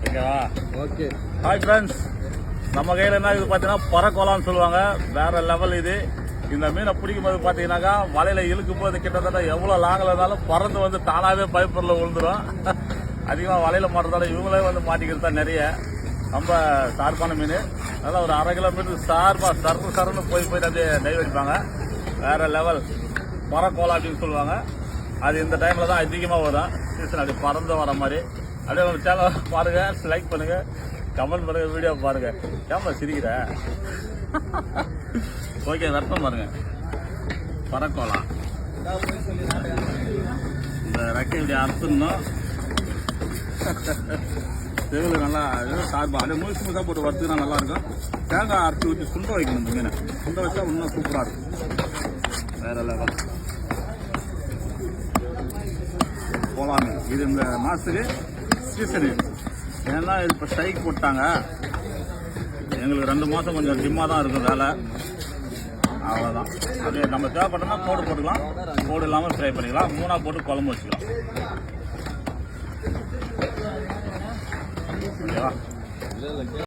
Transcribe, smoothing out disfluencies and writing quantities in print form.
ஓகேவா? Okay. Hi friends, நம்ம கையில் என்ன இது பார்த்தீங்கன்னா பறக்கோலான்னு சொல்லுவாங்க. வேற லெவல் இது. இந்த மீனை பிடிக்கும் போது பார்த்தீங்கன்னாக்கா வலையில இழுக்கும் போது கிட்டத்தட்ட எவ்வளோ லாங்கில் இருந்தாலும் பறந்து வந்து தானாகவே பைப்பரில் விழுந்துடும். அதிகமாக வலையில மாட்டுறதால இவங்களே வந்து மாட்டிக்கிறது தான் நிறைய. ரொம்ப ஷார்ப்பான மீன். அதெல்லாம் ஒரு 1/2 கிலோமீட்டர் ஷார்ப்பாக சரன்னு போய் அப்படியே டைவ் அடிப்பாங்க. வேற லெவல் பறக்கோலா அப்படின்னு சொல்லுவாங்க. அது இந்த டைமில் தான் அதிகமாக வரும். சீசன் அப்படி பறந்து வர மாதிரி. அப்படியே ஒரு சேனல் பாருங்க, லைக் பண்ணுங்க, கமெண்ட் பண்ணுங்க, வீடியோ பாருங்க. ஏமா சிரிக்கிற? ஓகே, வெப்பம் பாருங்க. பறக்கோலா இந்த ரெக்கை இப்படி அறுத்துடணும். செவில் நல்லா சார்பா அப்படியே முழுசு முழுசாக போட்டு வறுத்துனா நல்லா இருக்கும். தேங்காய் அரைச்சி ஊற்றி சுண்டை வைக்கணும். இந்த மீனை சுண்டை வச்சா இன்னும் சூப்பராக இருக்கும். வேற லெவல் போலாம். இது இந்த மாதத்துக்கு சீசனு. ஏன்னா இப்போ ஸ்ட்ரைக் போட்டாங்க. எங்களுக்கு 2 மாதம் கொஞ்சம் டிம்மாக தான் இருக்கும் வேலை. அவ்வளோதான். அது நம்ம தேவைப்பட்டோம்னா கோடு போட்டுக்கலாம், கோடு இல்லாமல் ஃப்ரை பண்ணிக்கலாம், 3ஆக போட்டு குழம்பு வச்சுக்கலாம்.